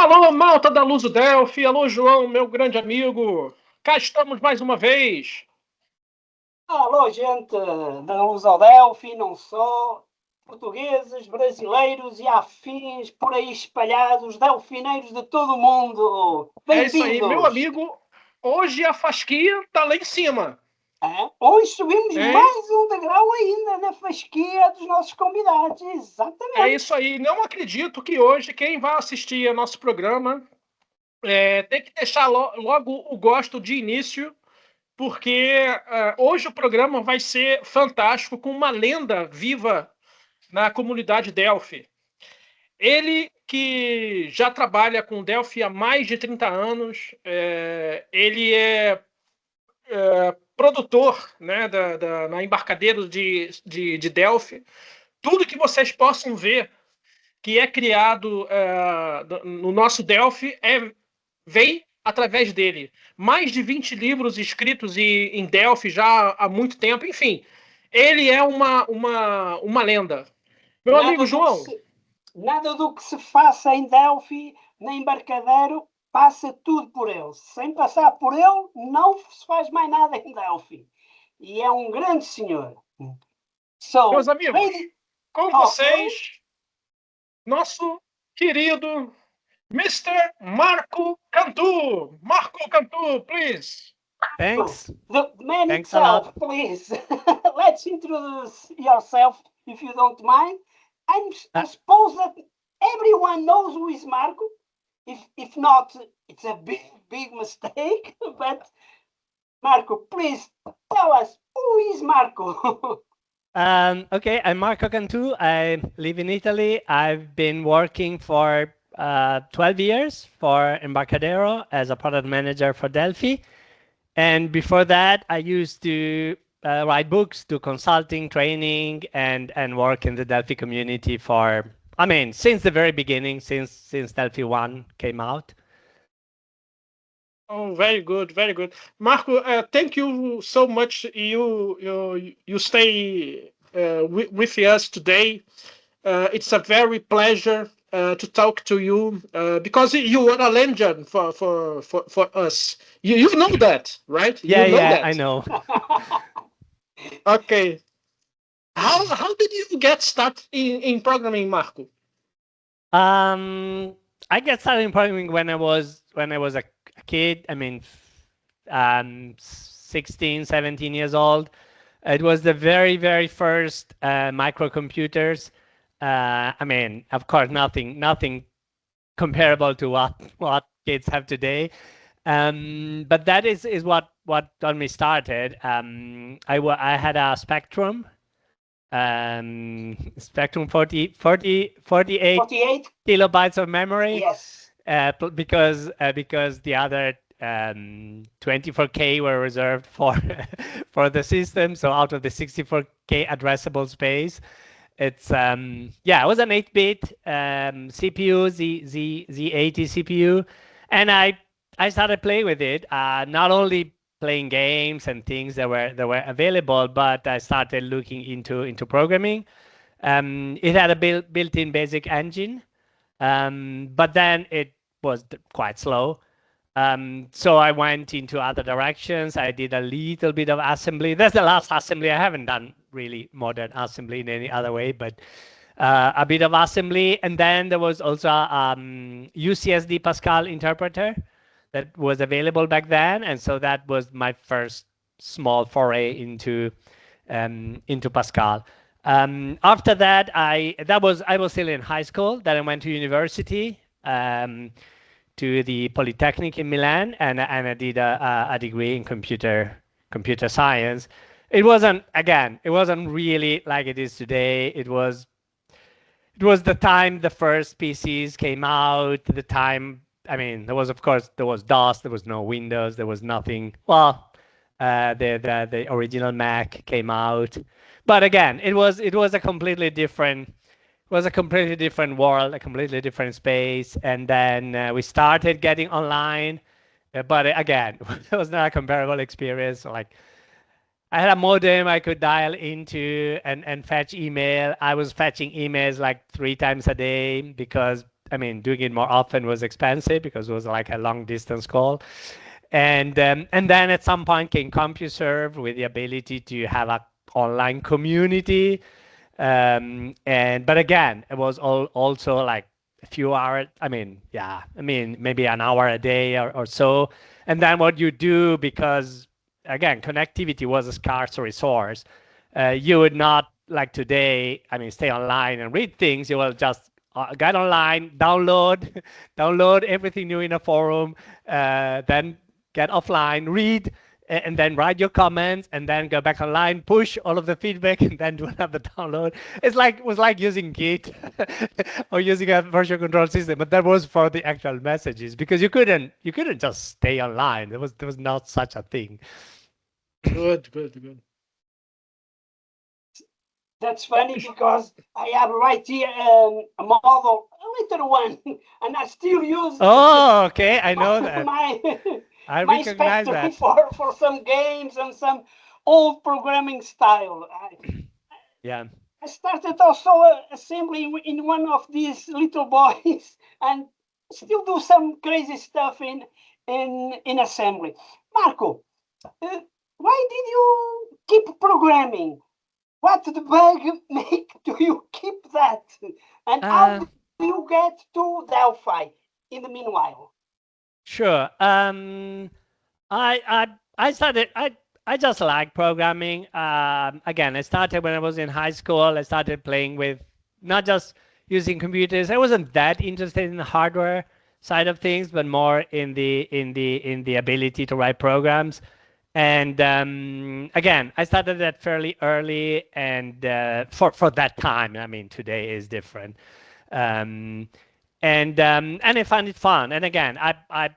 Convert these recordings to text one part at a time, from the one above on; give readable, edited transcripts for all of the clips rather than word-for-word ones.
Alô, malta da Luso Delphi, alô, João, meu grande amigo. Cá estamos mais uma vez. Alô, gente da Luso Delphi, não só, portugueses, brasileiros e afins por aí espalhados, delfineiros de todo o mundo. É isso aí, meu Bem-vindos! amigo. Hoje a fasquia tá lá em cima. Hoje subimos É, mais um degrau ainda na fasquia dos nossos convidados, exatamente. é isso aí. Não acredito que hoje quem vai assistir ao nosso programa tem que deixar logo o gosto de início, porque hoje o programa vai ser fantástico, com uma lenda viva na comunidade Delphi. Ele que já trabalha com Delphi há mais de 30 anos, ele é produtor, né, na Embarcadero de Delphi. Tudo que vocês possam ver que é criado no nosso Delphi vem através dele. Mais de 20 livros escritos em Delphi já há muito tempo. Enfim, ele é uma lenda. Meu amigo João. Nada do que se faça em Delphi, nem Embarcadero, passa tudo por ele. Sem passar por ele, não se faz mais nada em Delphi. E é um grande senhor. Meus amigos, com vocês, nosso querido Mr. Marco Cantu. Marco Cantu, please. Thanks. The man Thanks himself, please. Let's introduce yourself, if you don't mind. I suppose that everyone knows who is Marco. If not, it's a big mistake. But Marco, please tell us, who is Marco? Okay, I'm Marco Cantu. I live in Italy. I've been working for 12 years for Embarcadero as a product manager for Delphi. And before that, I used to write books, do consulting, training, and work in the Delphi community since the very beginning, since Delphi 1 came out. Oh, very good, very good. Marco, thank you so much. You stay with us today. It's a very pleasure to talk to you because you are a legend for us. You know that, right? Yeah, you know that. I know. Okay. How did you get started in programming, Marco? I got started in programming when I was a kid. 16, 17 years old. It was the very, very first microcomputers. Of course, nothing comparable to what kids have today. But that is what got me started. I had a Spectrum. Spectrum 48 kilobytes of memory. Yes. Because the other 24K were reserved for for the system. So out of the 64K addressable space, it's it was an 8-bit CPU, Z80 CPU, and I started playing with it. Not only playing games and things that were available, but I started looking into programming. It had a built-in basic engine, but then it was quite slow. So I went into other directions. I did a little bit of assembly. That's the last assembly. I haven't done really modern assembly in any other way, but a bit of assembly. And then there was also UCSD Pascal interpreter that was available back then. And so that was my first small foray into Pascal. After that, I was still in high school. Then I went to university, to the Polytechnic in Milan, and I did a degree in computer science. It wasn't really like it is today. It was the time the first PCs came out. The time, there was DOS, there was no Windows, there was nothing. Well, the original Mac came out, but again, it was a completely different world, a completely different space. And then we started getting online, but again, it was not a comparable experience. Like, I had a modem I could dial into and fetch email. I was fetching emails like 3 times a day because I mean, doing it more often was expensive because it was like a long distance call. And then at some point came CompuServe with the ability to have an online community. But again, it was also like a few hours. I mean, maybe an hour a day or so. And then what you do, because again, connectivity was a scarce resource. You would not, like today, I mean, stay online and read things. You will just get online, download everything new in a forum, then get offline, read, and then write your comments, and then go back online, push all of the feedback, and then do another download. It was like using Git or using a version control system, but that was for the actual messages, because you couldn't just stay online. There was not such a thing. Good. That's funny because I have right here a model, a little one, and I still use. Oh, okay, I know that. I my recognize that. for some games and some old programming style. Yeah. I started also assembly in one of these little boys, and still do some crazy stuff in assembly. Marco, why did you keep programming? What the bug make do you keep that? And how do you get to Delphi in the meanwhile? Sure. I just like programming. Again, I started when I was in high school. I started playing with not just using computers. I wasn't that interested in the hardware side of things, but more in the ability to write programs. And again, I started that fairly early, and for that time. I mean, today is different. And I find it fun. And again, I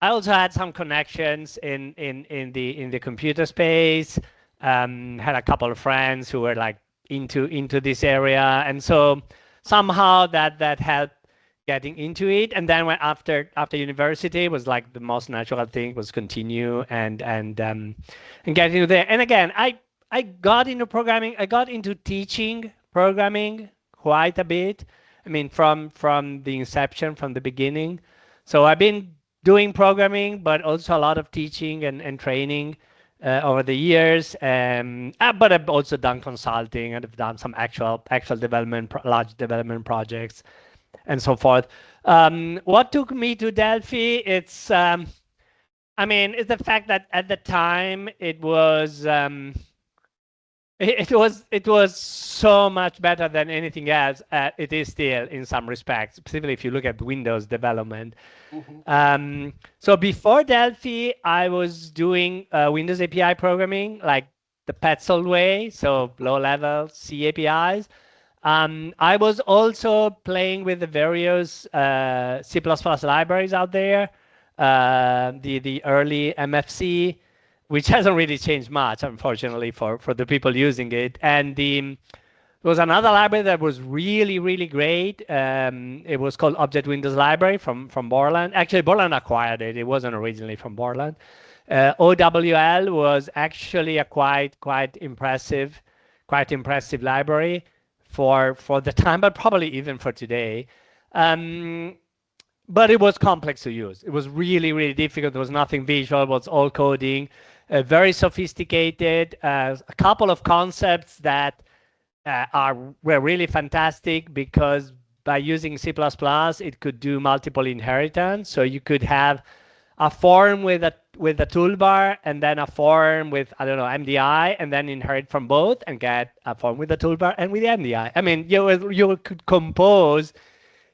also had some connections in the computer space. Had a couple of friends who were like into this area, and so somehow that helped getting into it. And then when after university was like the most natural thing was continue and get into there. And again, I got into programming. I got into teaching programming quite a bit. I mean, from the inception, from the beginning. So I've been doing programming, but also a lot of teaching and training over the years. But I've also done consulting, and I've done some actual development, large development projects, and so forth. What took me to Delphi? It's it's the fact that at the time it was so much better than anything else. It is still in some respects, specifically if you look at Windows development. Mm-hmm. So before Delphi, I was doing Windows API programming, like the Petzold way, so low-level C APIs. I was also playing with the various C++ libraries out there, the early MFC, which hasn't really changed much, unfortunately, for the people using it. And there was another library that was really, really great. It was called Object Windows Library from Borland. Actually, Borland acquired it. It wasn't originally from Borland. OWL was actually a quite impressive library for the time, but probably even for today. But it was complex to use. It was really, really difficult. There was nothing visual. It was all coding. Very sophisticated. A couple of concepts that were really fantastic, because by using C++, it could do multiple inheritance. So you could have a form with a toolbar, and then a form with, I don't know, MDI, and then inherit from both and get a form with a toolbar and with the MDI. I mean, you could compose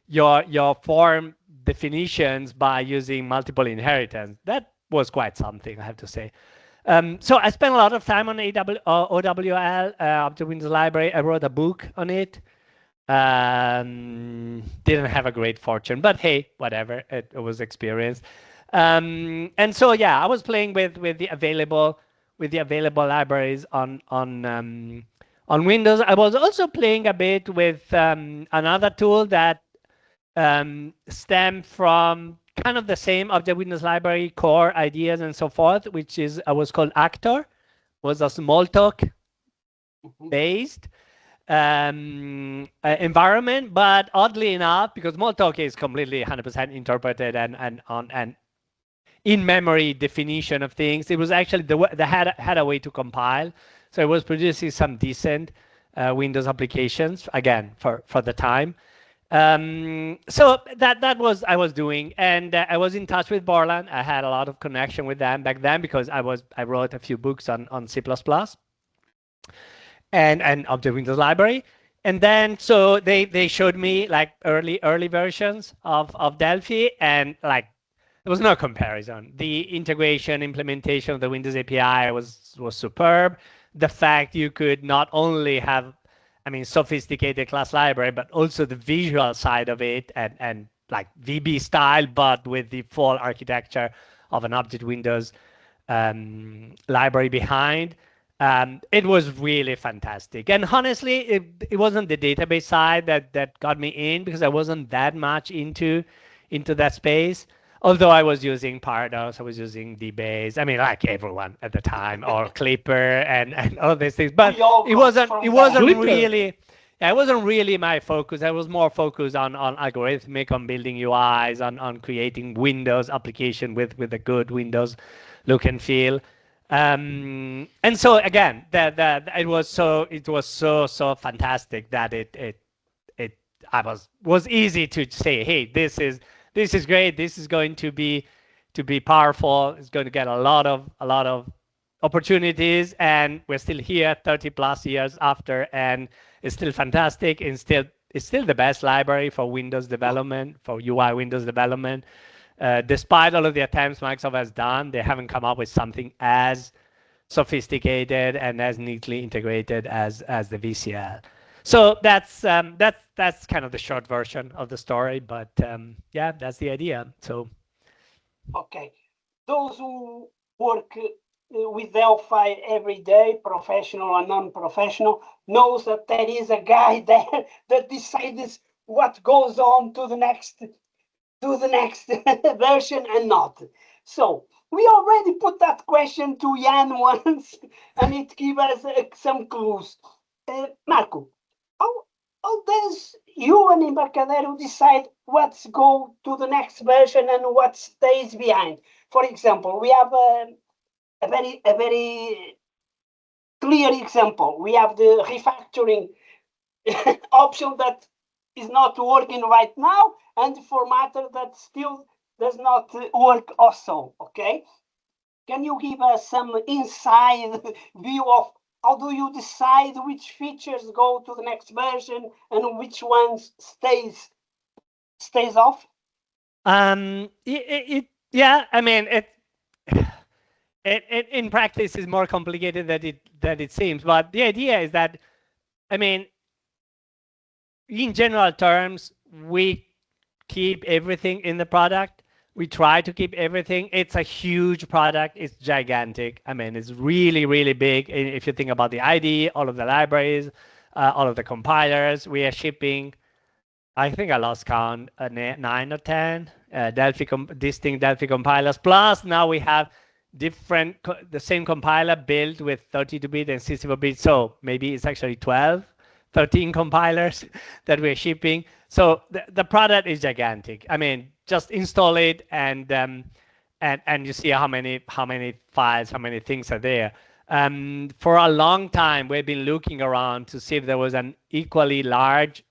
your form definitions by using multiple inheritance. That was quite something, I have to say. So I spent a lot of time on OWL, Object Windows Library. I wrote a book on it. Didn't have a great fortune, but hey, whatever. It was experience. And so yeah, I was playing with the available libraries on Windows. I was also playing a bit with another tool that stemmed from kind of the same Object Windows Library core ideas and so forth, which was called Actor. Was a Smalltalk based. environment, but oddly enough, because Smalltalk is completely 100% interpreted and in-memory definition of things, it was actually had a way to compile, so it was producing some decent Windows applications again for the time. So that was I was doing, and I was in touch with Borland. I had a lot of connection with them back then because I wrote a few books on C++ and Object Windows Library. And then so they showed me like early versions of Delphi, and like there was no comparison. The integration implementation of the Windows API was superb. The fact you could not only have, I mean, sophisticated class library, but also the visual side of it, and like VB style, but with the full architecture of an Object Windows library behind. It was really fantastic. And honestly, it wasn't the database side that got me in, because I wasn't that much into that space. Although I was using Pardos, I was using DBase. I mean, like everyone at the time, or Clipper and all these things. But it wasn't really my focus. I was more focused on algorithmic, on building UIs, on creating Windows application with a good Windows look and feel. And so again, it was so fantastic that it was easy to say, hey, this is great. This is going to be powerful. It's going to get a lot of opportunities, and we're still here 30 plus years after, and it's still fantastic. And it's still the best library for Windows development, for UI Windows development. Despite all of the attempts Microsoft has done, they haven't come up with something as sophisticated and as neatly integrated as the VCL. So that's kind of the short version of the story, but yeah, that's the idea. So okay, those who work with Delphi every day, professional and non-professional, knows that there is a guy there that decides what goes on to the next version and not. So we already put that question to Jan once, and it gave us some clues. Marco, how does you and Embarcadero decide what's go to the next version and what stays behind? For example, we have a very clear example. We have the refactoring option that is not working right now, and the formatter that still does not work also. Okay, can you give us some inside view of how do you decide which features go to the next version and which ones stays off? Yeah, I mean, it in practice is more complicated than it seems. But the idea is that, I mean, in general terms, we keep everything in the product. We try to keep everything. It's a huge product. It's gigantic. I mean, it's really, really big. If you think about the IDE, all of the libraries, all of the compilers, we are shipping, I think I lost count, 9 or 10 distinct Delphi compilers. Plus, now we have the same compiler built with 32-bit and 64-bit. So maybe it's actually 13 compilers that we're shipping. So the product is gigantic. I mean, just install it and you see how many files, how many things are there. For a long time, we've been looking around to see if there was an equally large,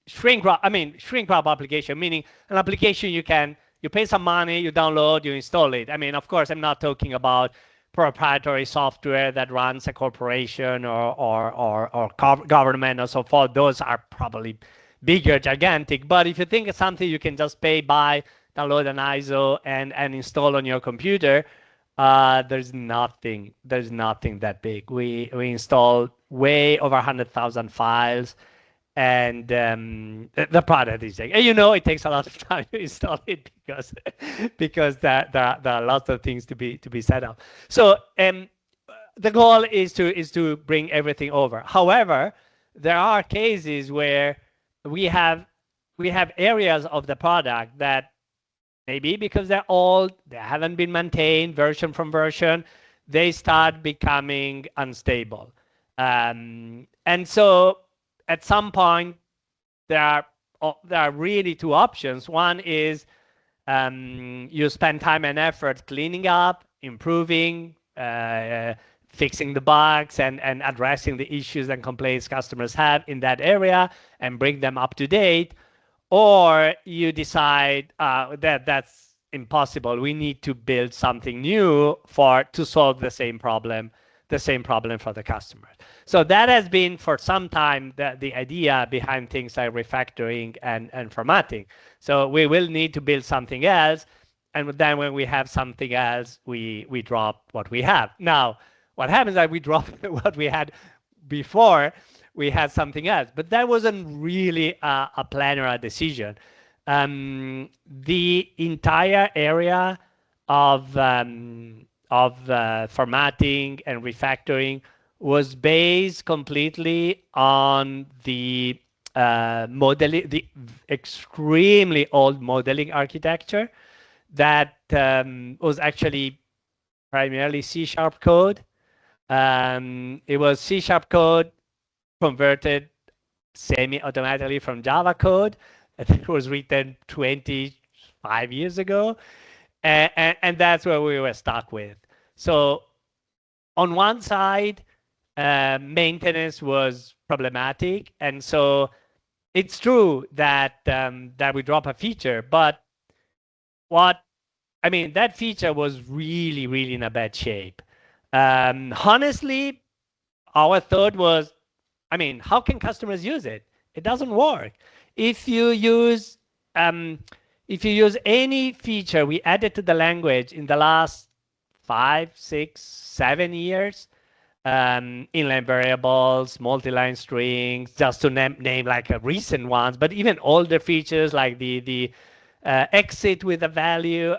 shrink wrap application, meaning an application you pay some money, you download, you install it. I mean, of course, I'm not talking about proprietary software that runs a corporation or government or so forth. Those are probably bigger, gigantic. But if you think of something you can just pay, buy, download an ISO and install on your computer, there's nothing that big. We install way over 100,000 files. And the product is like, it takes a lot of time to install it because there are lots of things to be set up. So the goal is to bring everything over. However, there are cases where we have areas of the product that maybe because they're old, they haven't been maintained version from version, they start becoming unstable. And so at some point, there are really two options. One is you spend time and effort cleaning up, improving, fixing the bugs, and addressing the issues and complaints customers have in that area and bring them up to date. Or you decide that that's impossible. We need to build something new to solve the same problem for the customers. So that has been for some time the idea behind things like refactoring and formatting. So we will need to build something else, and then when we have something else, we drop what we have. Now, what happens is that we drop what we had before we had something else, but that wasn't really a plan or a decision. The entire area of formatting and refactoring was based completely on the modeling, the extremely old modeling architecture that was actually primarily C# code. It was C# code converted semi-automatically from Java code. It was written 25 years ago. And that's where we were stuck with. So on one side, maintenance was problematic. And so it's true that we drop a feature, but that feature was really, really in a bad shape. Honestly, our thought was, how can customers use it? It doesn't work. If you use any feature we added to the language in the last 5, 6, 7 years, inline variables, multi-line strings, just to name like a recent ones, but even older features like the exit with a value,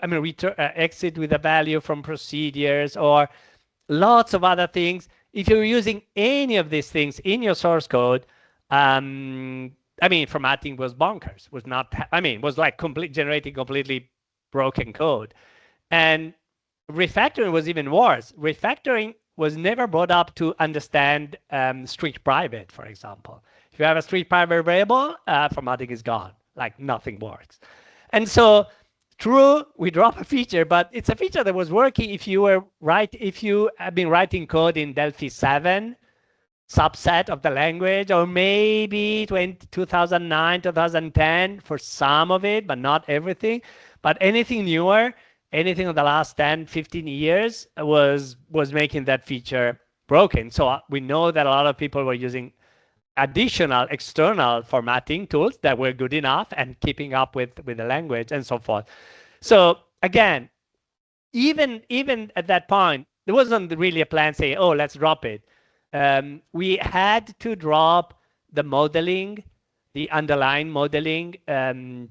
exit with a value from procedures, or lots of other things. If you're using any of these things in your source code, formatting was bonkers. Was like generating completely broken code. And refactoring was even worse. Refactoring was never brought up to understand strict private, for example. If you have a strict private variable, formatting is gone. Like nothing works. And so, true, we drop a feature, but it's a feature that was working if you have been writing code in Delphi 7 subset of the language, or maybe 2009, 2010 for some of it, but not everything. But anything newer, anything in the last 10, 15 years was making that feature broken. So we know that a lot of people were using additional external formatting tools that were good enough and keeping up with the language and so forth. So again, even at that point, there wasn't really a plan saying, oh, let's drop it. We had to drop the modeling, the underlying modeling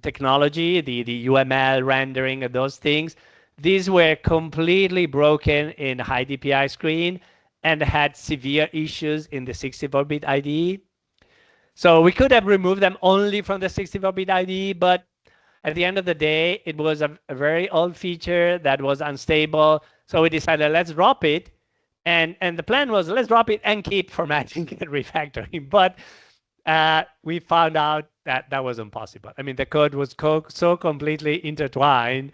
technology, the UML rendering of those things. These were completely broken in high DPI screen and had severe issues in the 64-bit IDE. So we could have removed them only from the 64-bit IDE, but at the end of the day, it was a very old feature that was unstable. So we decided, let's drop it. And the plan was, let's drop it and keep formatting and refactoring. But we found out that that was impossible. The code was so completely intertwined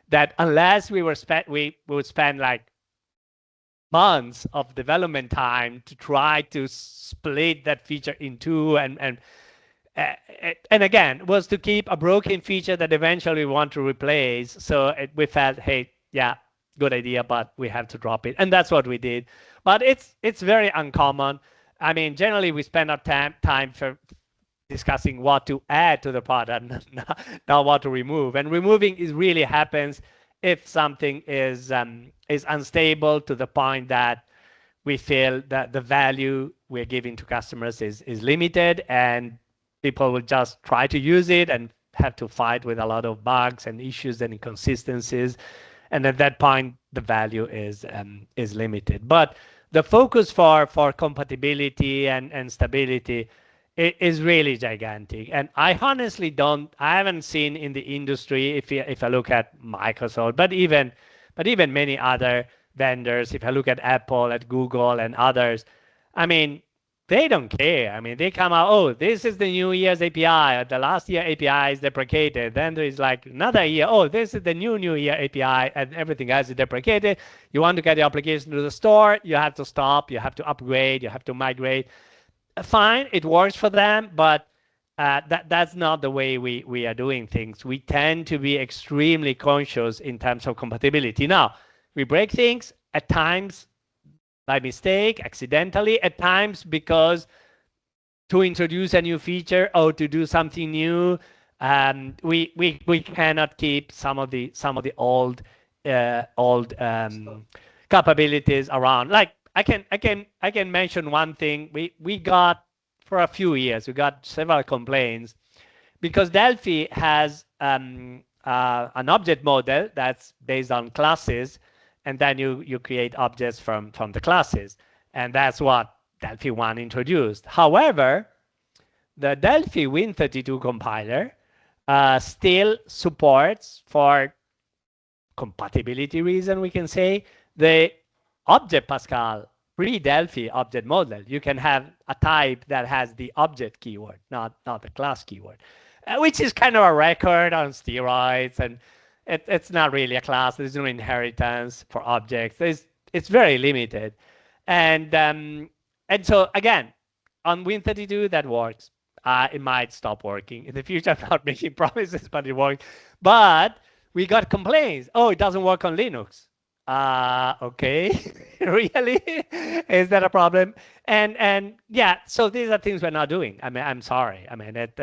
that unless we would spend like months of development time to try to split that feature in two and again was to keep a broken feature that eventually we want to replace. So we felt, hey, yeah, good idea, but we have to drop it, and that's what we did. But it's very uncommon. Generally we spend our time for discussing what to add to the product, not what to remove. And removing really happens if something is unstable to the point that we feel that the value we're giving to customers is limited, and people will just try to use it and have to fight with a lot of bugs and issues and inconsistencies. And at that point, the value is limited. But the focus for compatibility and stability is really gigantic. And I honestly I haven't seen in the industry, if I look at Microsoft, but even many other vendors, if I look at Apple, at Google and others, they don't care. I mean, they come out, oh, this is the new year's API. The last year API is deprecated. Then there is like another year, oh, this is the new year API, and everything else is deprecated. You want to get the application to the store, you have to stop, you have to upgrade, you have to migrate. Fine, it works for them, but that's not the way we are doing things. We tend to be extremely conscious in terms of compatibility. Now, we break things at times by mistake, accidentally, at times because to introduce a new feature or to do something new, we cannot keep some of the old capabilities around. Like I can mention one thing. We got for a few years, we got several complaints because Delphi has an object model that's based on classes, and then you create objects from the classes, and that's what Delphi 1 introduced. However, the Delphi Win32 compiler still supports, for compatibility reason, we can say, the object Pascal pre-Delphi object model. You can have a type that has the object keyword, not the class keyword, which is kind of a record on steroids, and it's not really a class. There's no inheritance for objects. It's very limited, and so again, on Win32 that works. It might stop working in the future. I'm not making promises, but it works. But we got complaints. Oh, it doesn't work on Linux. Okay, really? Is that a problem? And yeah, so these are things we're not doing. I mean, I'm sorry. I mean, at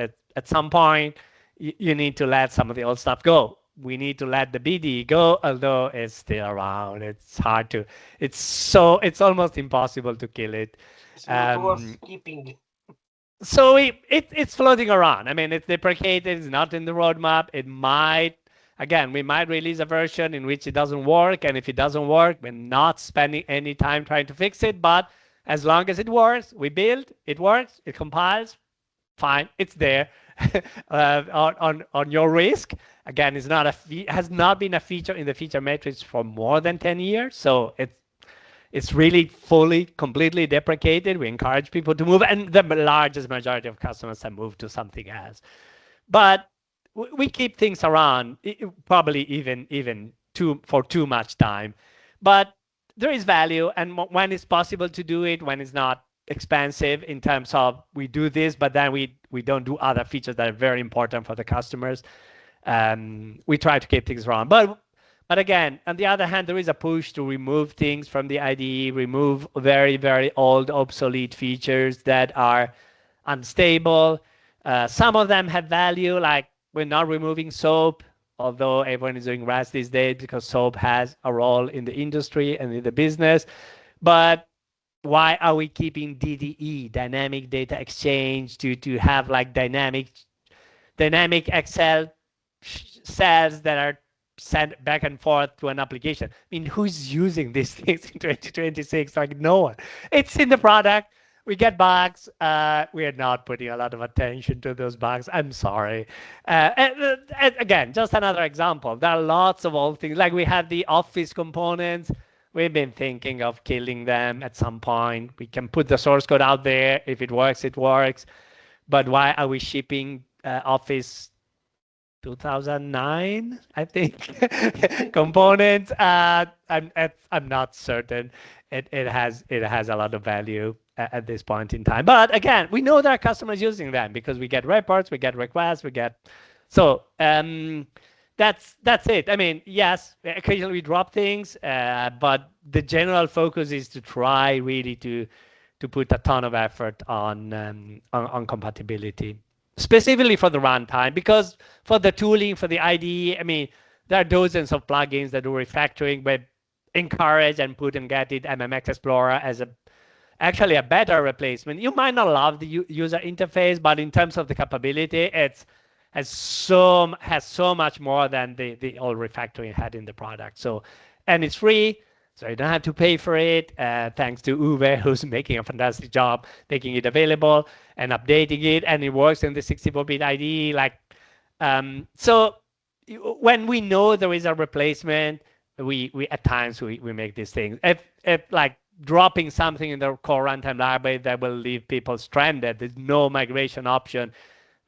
some point, you need to let some of the old stuff go. We need to let the BD go, although it's still around. It's hard to. It's almost impossible to kill it. It's not worth keeping. So it's floating around. I mean, it's deprecated. It's not in the roadmap. It might. Again, we might release a version in which it doesn't work, and if it doesn't work, we're not spending any time trying to fix it. But as long as it works, we build, it works, it compiles, fine, it's there on your risk. Again, it's not has not been a feature in the feature matrix for more than 10 years, so it's really completely deprecated. We encourage people to move, and the largest majority of customers have moved to something else. But we keep things around, probably even for too much time. But there is value, and when it's possible to do it, when it's not expensive in terms of we do this, but then we don't do other features that are very important for the customers. We try to keep things around. But again, on the other hand, there is a push to remove things from the IDE, remove very, very old, obsolete features that are unstable. Some of them have value, like we're not removing SOAP, although everyone is doing RAS these days because SOAP has a role in the industry and in the business. But why are we keeping DDE, dynamic data exchange, to have like dynamic Excel cells that are sent back and forth to an application? I mean, who's using these things in 2026? Like no one. It's in the product. We get bugs. We are not putting a lot of attention to those bugs. I'm sorry. And again, just another example. There are lots of old things. Like we have the Office components. We've been thinking of killing them at some point. We can put the source code out there. If it works, it works. But why are we shipping Office 2009, I think, components? I'm not certain. It has a lot of value at this point in time. But again, we know there are customers using them because we get reports, we get requests, so that's it. I mean, yes, occasionally we drop things, but the general focus is to try really to put a ton of effort on compatibility, specifically for the runtime, because for the tooling, for the IDE, I mean, there are dozens of plugins that do refactoring, but encourage and put and get it MMX Explorer as actually a better replacement. You might not love the user interface, but in terms of the capability, it has so much more than the old refactoring had in the product. So, and it's free, so you don't have to pay for it. Thanks to Uwe, who's making a fantastic job making it available and updating it, and it works in the 64-bit IDE. Like, so when we know there is a replacement, we at times we make these things. If like dropping something in the core runtime library that will leave people stranded. There's no migration option.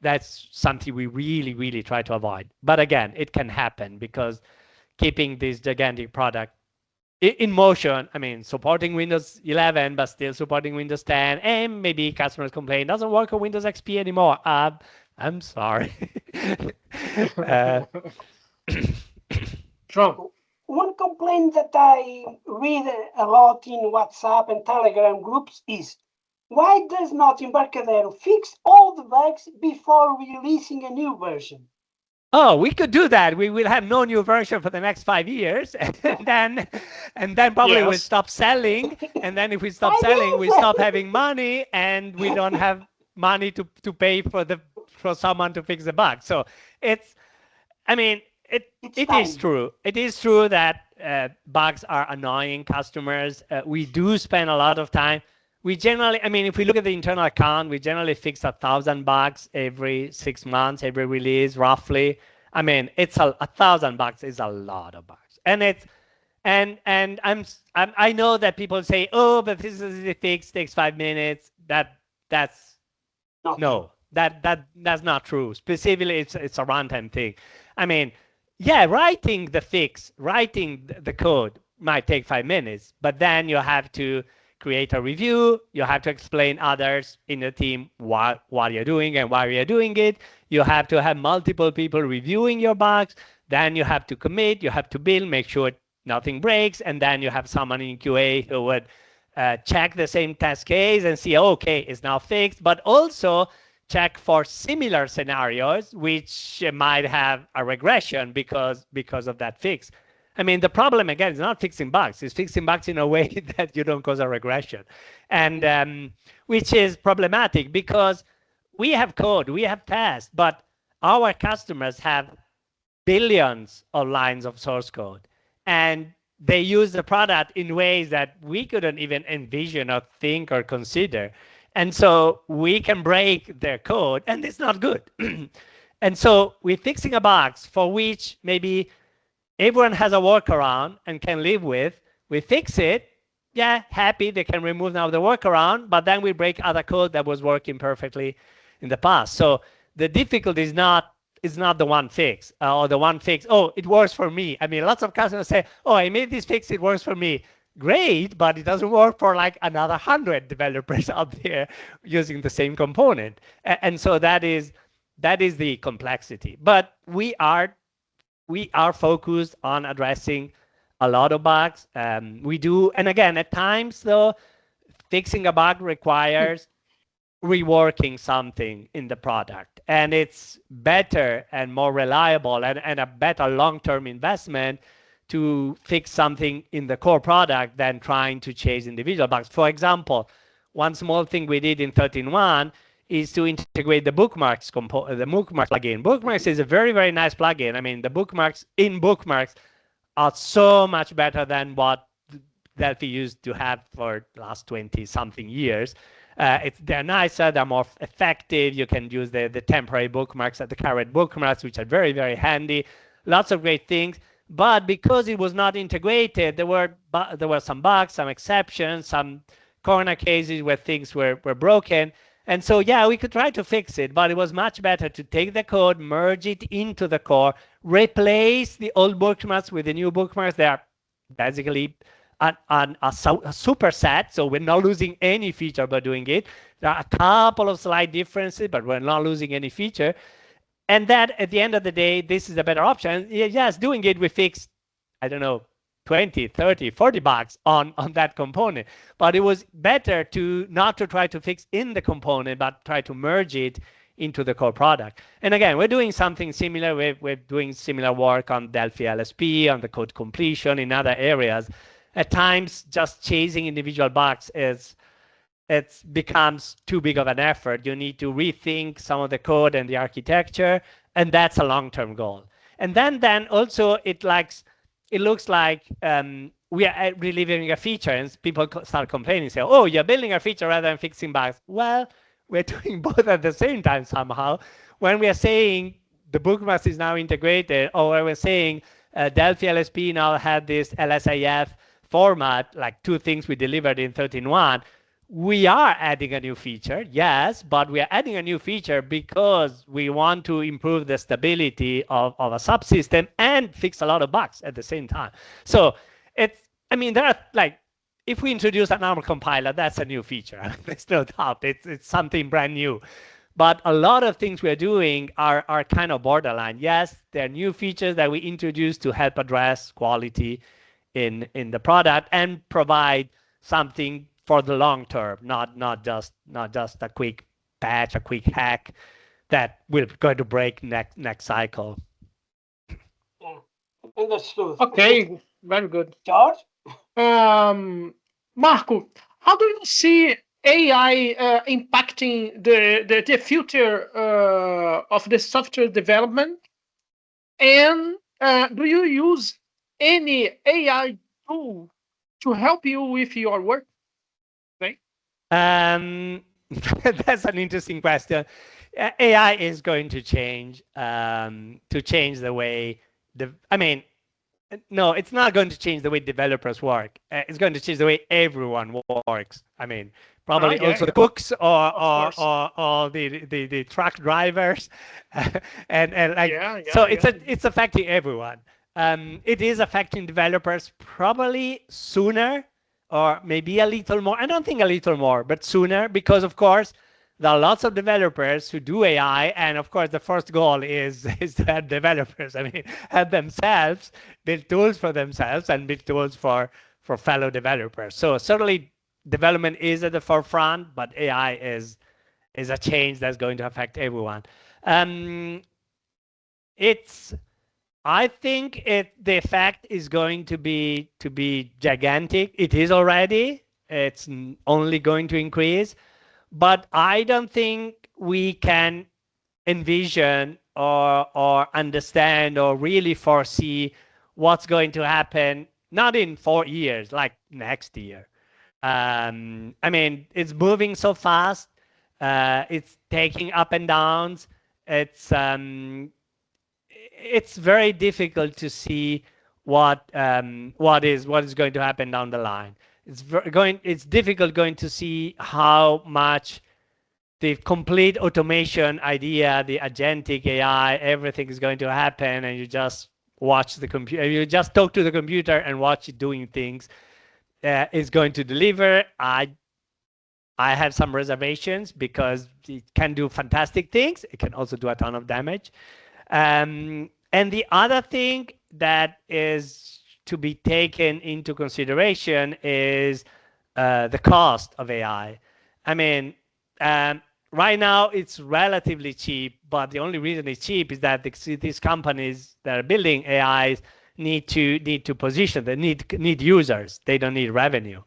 That's something we really, really try to avoid. But again, it can happen because keeping this gigantic product in motion, I mean, supporting Windows 11, but still supporting Windows 10, and maybe customers complain, doesn't work on Windows XP anymore. I'm sorry. João. One complaint that I read a lot in WhatsApp and Telegram groups is, why does not Embarcadero fix all the bugs before releasing a new version? Oh, we could do that. We will have no new version for the next 5 years, and then probably we'll stop selling. And then if we stop selling, we stop having money, and we don't have money to pay for someone to fix the bug. So it's, I mean, it is true. It is true that bugs are annoying customers. We do spend a lot of time. We generally, I mean, if we look at the internal account, we generally fix 1,000 bugs every 6 months, every release, roughly. I mean, it's 1,000 bugs is a lot of bugs, and it's, and I know that people say, oh, but this is a fix, takes 5 minutes. That's not no, that's not true. Specifically, it's a runtime thing. I mean, yeah, writing the fix, writing the code might take 5 minutes, but then you have to create a review. You have to explain others in the team what you're doing and why you're doing it. You have to have multiple people reviewing your bugs. Then you have to commit. You have to build, make sure nothing breaks, and then you have someone in QA who would check the same test case and see, okay, it's now fixed, but also check for similar scenarios which might have a regression because of that fix. I mean, the problem, again, is not fixing bugs. It's fixing bugs in a way that you don't cause a regression, and which is problematic because we have code, we have tests, but our customers have billions of lines of source code, and they use the product in ways that we couldn't even envision or think or consider. And so we can break their code, and it's not good. And so we're fixing a bugs for which maybe everyone has a workaround and can live with. We fix it, yeah, happy, they can remove now the workaround, but then we break other code that was working perfectly in the past. So the difficulty is not the one fix or the one fix, oh, it works for me. I mean, lots of customers say, oh, I made this fix, it works for me. Great, but it doesn't work for like another 100 developers out there using the same component. And so that is the complexity. But we are focused on addressing a lot of bugs. We do, and again, at times though, fixing a bug requires reworking something in the product, and it's better and more reliable and a better long-term investment to fix something in the core product than trying to chase individual bugs. For example, one small thing we did in 13.1 is to integrate the bookmarks the bookmarks plugin. Bookmarks is a very, very nice plugin. I mean, the bookmarks in bookmarks are so much better than what Delphi used to have for the last 20-something years. They're nicer, they're more effective. You can use the temporary bookmarks at the current bookmarks, which are very, very handy. Lots of great things. But because it was not integrated, there were some bugs, some exceptions, some corner cases where things were broken. And so, yeah, we could try to fix it, but it was much better to take the code, merge it into the core, replace the old bookmarks with the new bookmarks. They are basically a superset, so we're not losing any feature by doing it. There are a couple of slight differences, but we're not losing any feature. And that, at the end of the day, this is a better option. Yes, doing it, we fixed, I don't know, 20, 30, 40 bugs on that component. But it was better not to try to fix in the component, but try to merge it into the core product. And again, we're doing something similar. We're doing similar work on Delphi LSP, on the code completion, in other areas. At times, just chasing individual bugs it becomes too big of an effort. You need to rethink some of the code and the architecture, and that's a long-term goal. And then also it looks like we are reliving a feature, and people start complaining, say, oh, you're building a feature rather than fixing bugs. Well, we're doing both at the same time somehow. When we are saying the bookmarks is now integrated, or when we're saying Delphi LSP now had this LSIF format, like 2 things we delivered in 13.1, we are adding a new feature, yes, but we are adding a new feature because we want to improve the stability of a subsystem and fix a lot of bugs at the same time. So there are like, if we introduce a normal compiler, that's a new feature. There's no doubt. It's something brand new. But a lot of things we're doing are kind of borderline. Yes, there are new features that we introduce to help address quality in the product and provide something for the long term, not just a quick patch, a quick hack that will going to break next cycle. Yeah, understood. Okay, very good. George? Marco, how do you see AI impacting the future of the software development? And do you use any AI tool to help you with your work? Right? That's an interesting question. AI is going to change the way no, it's not going to change the way developers work. It's going to change the way everyone works. Probably also the cooks or the truck drivers, and like so. It's affecting everyone. It is affecting developers probably sooner, or maybe a little more. I don't think a little more, but sooner, because of course there are lots of developers who do AI, and of course the first goal is to help developers. Help themselves, build tools for themselves, and build tools for fellow developers. So certainly development is at the forefront, but AI is a change that's going to affect everyone. I think the effect is going to be gigantic. It is already. It's only going to increase. But I don't think we can envision or understand or really foresee what's going to happen, not in 4 years, like next year. It's moving so fast. It's taking up and downs. It's very difficult to see what is going to happen down the line. It's difficult going to see how much the complete automation idea, the agentic AI, everything is going to happen, and you just watch the computer, you just talk to the computer and watch it doing things, is going to deliver. I have some reservations because it can do fantastic things. It can also do a ton of damage. And the other thing that is to be taken into consideration is the cost of AI. Right now it's relatively cheap, but the only reason it's cheap is that these companies that are building AIs need to position. They need users. They don't need revenue.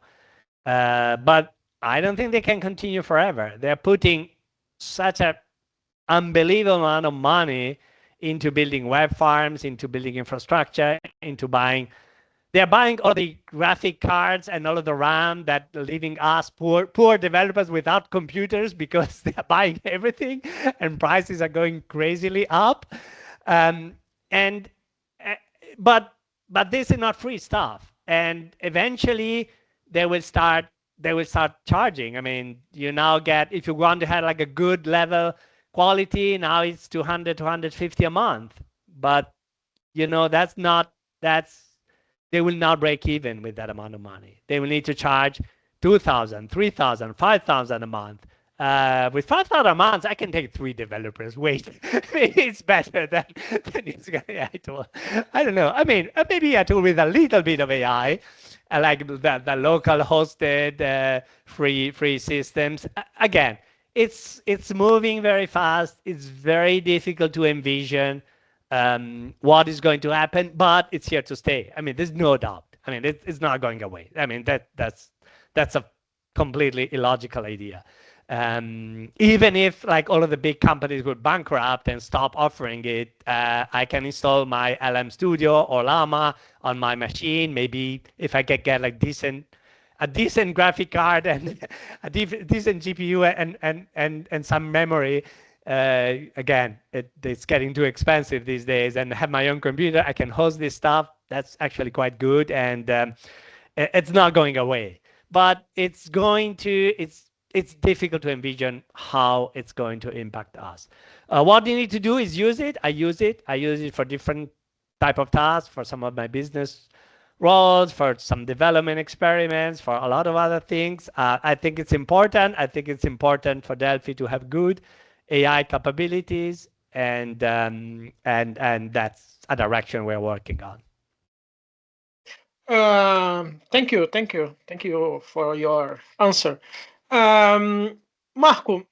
But I don't think they can continue forever. They're putting such an unbelievable amount of money into building web farms, into building infrastructure, into buying. They're buying all the graphic cards and all of the RAM that are leaving us poor developers without computers because they're buying everything and prices are going crazily up. But this is not free stuff. And eventually they will start charging. You now get, if you want to have like a good level quality, now it's 200, 250 a month. But they will not break even with that amount of money. They will need to charge 2,000, 3,000, 5,000 a month. With 5,000 a month, I can take 3 developers. Wait, it's better than using an AI tool. I don't know. Maybe a tool with a little bit of AI, like the local hosted free systems. Again, it's moving very fast. It's very difficult to envision what is going to happen, but it's here to stay. There's no doubt. It's not going away. That's a completely illogical idea. Even if like all of the big companies would bankrupt and stop offering it, I can install my LM Studio or Llama on my machine. Maybe if I can get like a decent graphic card and a decent GPU and some memory. Again, it's getting too expensive these days, and have my own computer. I can host this stuff. That's actually quite good, and It's not going away, but it's difficult to envision how it's going to impact us. What you need to do is use it. I use it for different type of tasks, for some of my business roles, for some development experiments, for a lot of other things. I think it's important. I think it's important for Delphi to have good AI capabilities, and that's a direction we're working on. Thank you for your answer. Marco,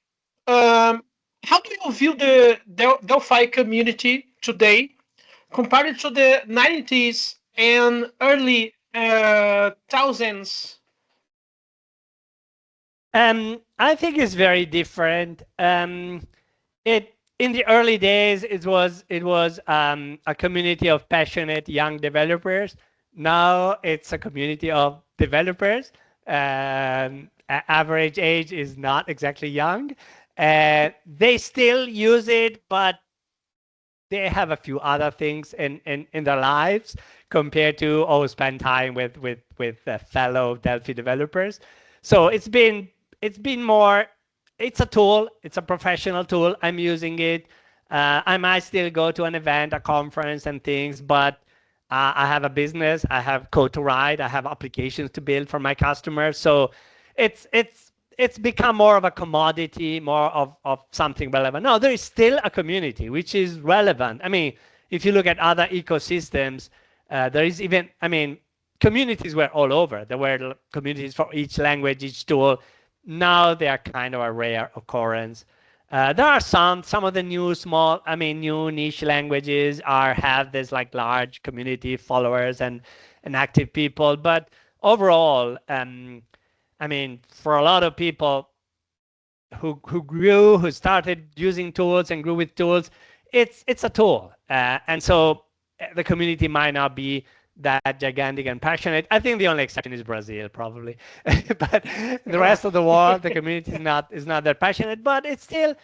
how do you view the Delphi community today compared to the 90s and early thousands? I think it's very different. In the early days, it was a community of passionate young developers. Now it's a community of developers. Average age is not exactly young. They still use it, but they have a few other things in their lives compared to spend time with fellow Delphi developers. So it's been more. It's a tool. It's a professional tool. I'm using it. I might still go to an event, a conference, and things, but I have a business. I have code to write. I have applications to build for my customers. So it's become more of a commodity, more of something relevant. No, there is still a community which is relevant. I mean, if you look at other ecosystems, there is even, communities were all over. There were communities for each language, each tool. Now they are kind of a rare occurrence. There are some of the new new niche languages have this like large community followers and active people, but overall, for a lot of people who started using tools and grew with tools, it's a tool, and so the community might not be that gigantic and passionate. I think the only exception is Brazil, probably, but the rest of the world, the community is not that passionate, but it's still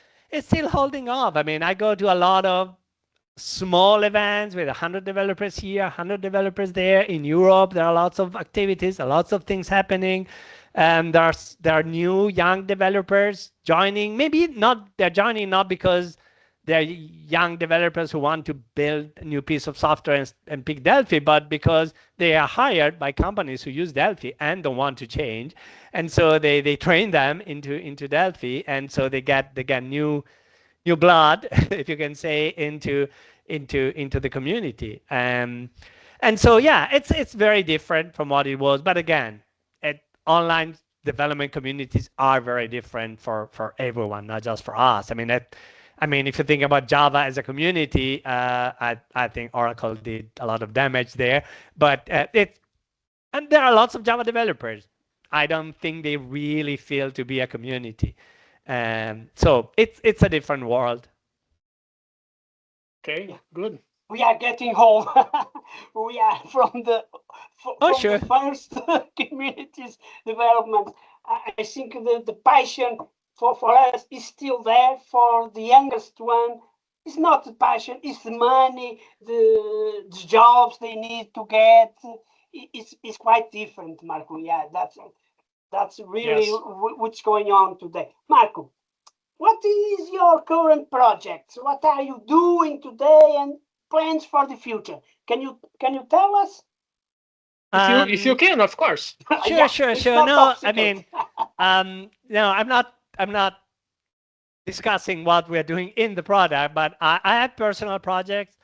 holding up. I go to a lot of small events with 100 developers here, 100 developers there. In Europe, there are lots of activities, lots of things happening. There are new young developers joining. They're joining not because they're young developers who want to build a new piece of software and pick Delphi, but because they are hired by companies who use Delphi and don't want to change, and so they train them into Delphi, and so they get new blood, if you can say, into the community. And so it's very different from what it was. But again, online development communities are very different for everyone, not just for us. If you think about Java as a community, I think Oracle did a lot of damage there. But and there are lots of Java developers. I don't think they really feel to be a community. So it's a different world. Okay, good. We are getting home. We are from the first communities development. I think the passion for us is still there. For the youngest one, it's not the passion, it's the money, the jobs they need to get. It's quite different, Marco. Yeah, that's really what's going on today. Marco, what is your current project? What are you doing today and plans for the future? Can you tell us? If you can, of course. Sure. No, no, I'm not discussing what we're doing in the product, but I have personal projects.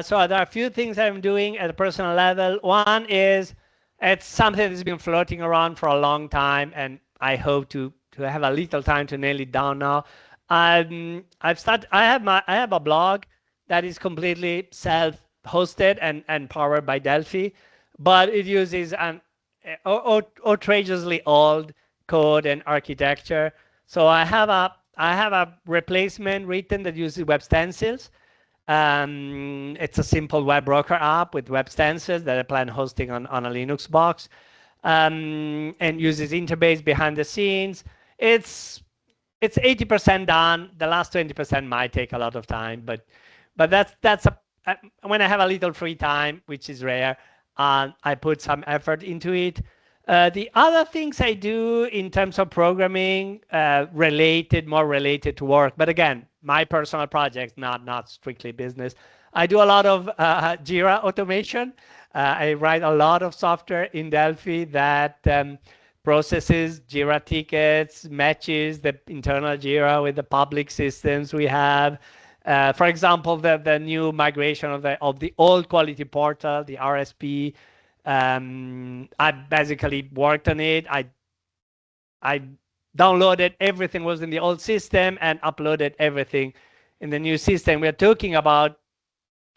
So there are a few things I'm doing at a personal level. One is it's something that's been floating around for a long time, and I hope to have a little time to nail it down now. I have a blog that is completely self-hosted and powered by Delphi, but it uses an outrageously old code and architecture. So I have a replacement written that uses web stencils. It's a simple web broker app with web stencils that I plan hosting on a Linux box, and uses interface behind the scenes. It's 80% done. The last 20% might take a lot of time, but that's when I have a little free time, which is rare. I put some effort into it. The other things I do in terms of programming, more related to work, but again, my personal projects, not strictly business. I do a lot of Jira automation. I write a lot of software in Delphi that processes Jira tickets, matches the internal Jira with the public systems we have. For example, the new migration of the old quality portal, the RSP. I basically worked on it. I downloaded everything was in the old system and uploaded everything in the new system. We're talking about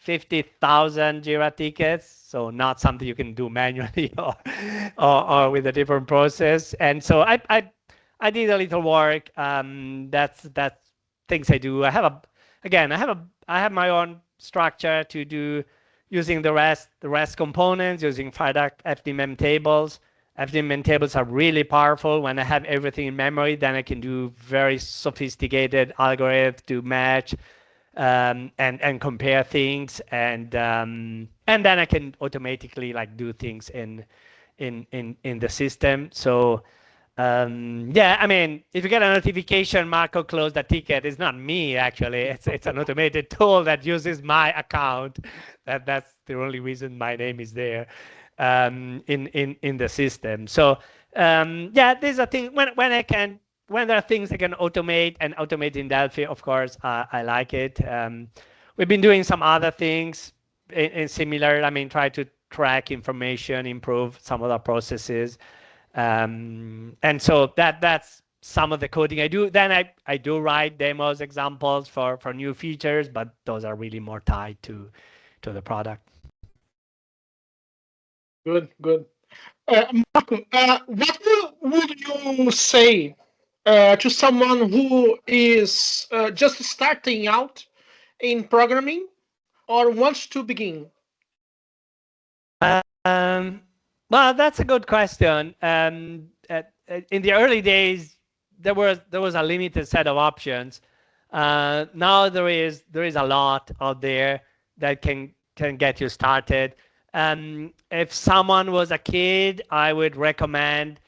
50,000 Jira tickets, so not something you can do manually or with a different process. And so I did a little work. That's things I do. I have my own structure to do using the REST components, using FDMM tables. FDMM tables are really powerful. When I have everything in memory, then I can do very sophisticated algorithms to match and compare things, and then I can automatically like do things in the system. So yeah, I mean, if you get a notification, Marco closed the ticket, it's not me actually. It's an automated tool that uses my account. That's the only reason my name is there in the system. So yeah, there's a thing when there are things I can automate and automate in Delphi. Of course, I like it. We've been doing some other things in similar. I mean, try to track information, improve some of the processes. And so that's some of the coding I do. Then I do write demos, examples for new features, but those are really more tied to the product. Good. Marco, what would you say to someone who is just starting out in programming or wants to begin? Well, that's a good question. In the early days, there was a limited set of options. Now there is a lot out there that can get you started. If someone was a kid, I would recommend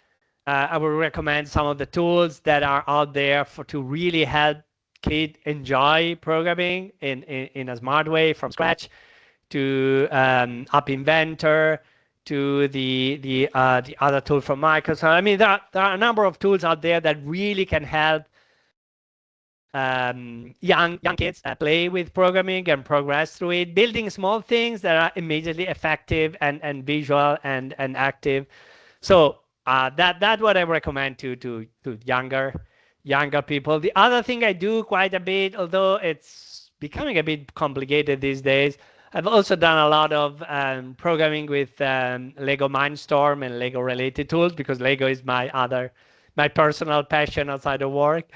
some of the tools that are out there to really help kid enjoy programming in a smart way from scratch, to App Inventor, to the other tool from Microsoft. I mean, there are a number of tools out there that really can help young kids play with programming and progress through it, building small things that are immediately effective and visual and active. So that's what I recommend to younger people. The other thing I do quite a bit, although it's becoming a bit complicated these days, I've also done a lot of programming with Lego Mindstorm and Lego related tools, because Lego is my personal passion outside of work.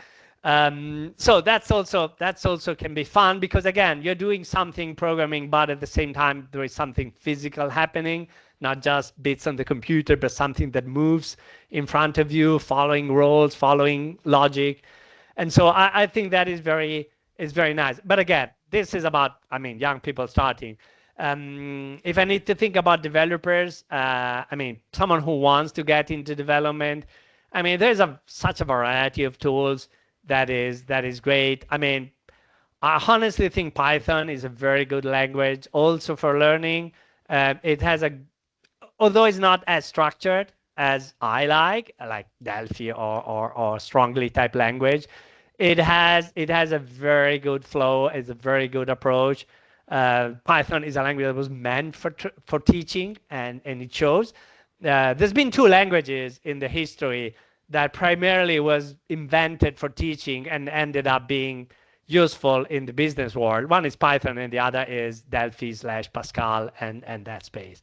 So that's also can be fun, because again, you're doing something programming, but at the same time there is something physical happening, not just bits on the computer, but something that moves in front of you, following rules, following logic. And so I think that is very nice. But again, this is about, I mean, young people starting. If I need to think about developers, I mean, someone who wants to get into development, I mean, there's such a variety of tools that is great. I mean, I honestly think Python is a very good language also for learning. It has although it's not as structured as I like Delphi or strongly typed language, it has a very good flow. It's a very good approach. Python is a language that was meant for teaching, and it shows. There's been two languages in the history that primarily was invented for teaching and ended up being useful in the business world. One is Python, and the other is Delphi/Pascal and that space.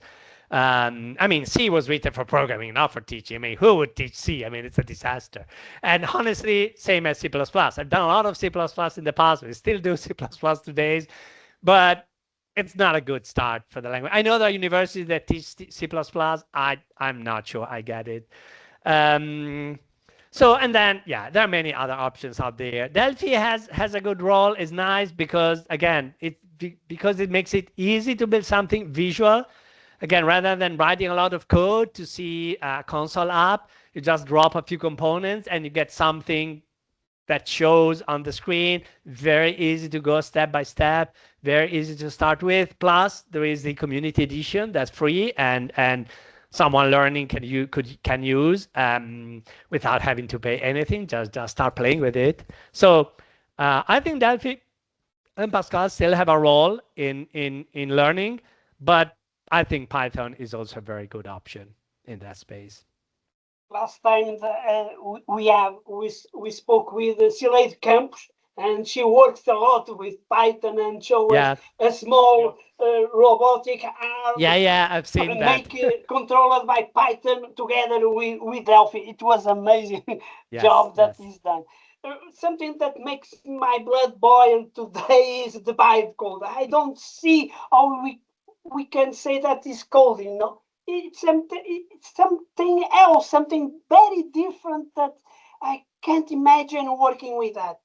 I mean, C was written for programming, not for teaching. I mean, who would teach C? I mean, it's a disaster. And honestly, same as C++. I've done a lot of C++ in the past. We still do C++ today, but it's not a good start for the language. I know there are universities that teach C++. I'm not sure I get it. So, and then, yeah, there are many other options out there. Delphi has a good role. It's nice because, again, because it makes it easy to build something visual. again, rather than writing a lot of code to see a console app, you just drop a few components and you get something that shows on the screen. Very easy to go step by step, very easy to start with. Plus, there is the community edition that's free and someone learning can use without having to pay anything. Just start playing with it. So I think Delphi and Pascal still have a role in learning, but I think Python is also a very good option in that space. Last time we spoke with Sileide Campos, and she works a lot with Python and showed us a small robotic arm. Yeah, I've seen that. Controlled by Python together with Delphi. It was amazing job that is done. Something that makes my blood boil today is the bytecode. I don't see how we can say that is coding. No, it's something else, something very different that I can't imagine working with that.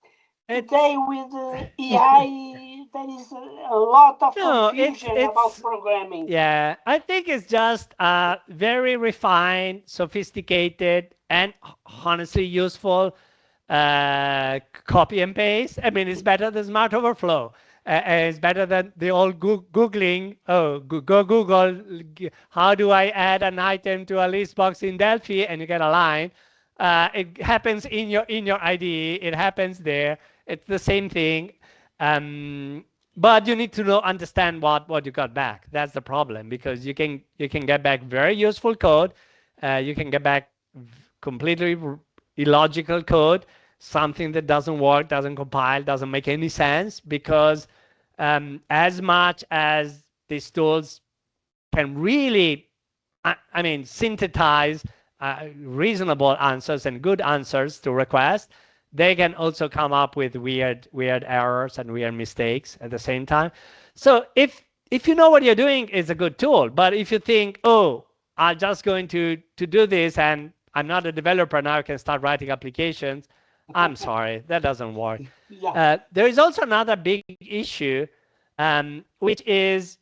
Today with AI, there is a lot of confusion about programming. Yeah, I think it's just very refined, sophisticated, and honestly useful copy and paste. I mean, it's better than Smart Overflow. It's better than the old Googling. Oh, go Google, how do I add an item to a list box in Delphi? And you get a line. It happens in your IDE. It happens there. It's the same thing. But you need to understand what you got back. That's the problem, because you can get back very useful code. You can get back completely illogical code, something that doesn't work, doesn't compile, doesn't make any sense, because as much as these tools can really, I mean, synthesize reasonable answers and good answers to requests, they can also come up with weird errors and weird mistakes at the same time. So if you know what you're doing, it's a good tool. But if you think, oh, I'm just going to do this and I'm not a developer now, I can start writing applications, I'm sorry, that doesn't work. There is also another big issue, which is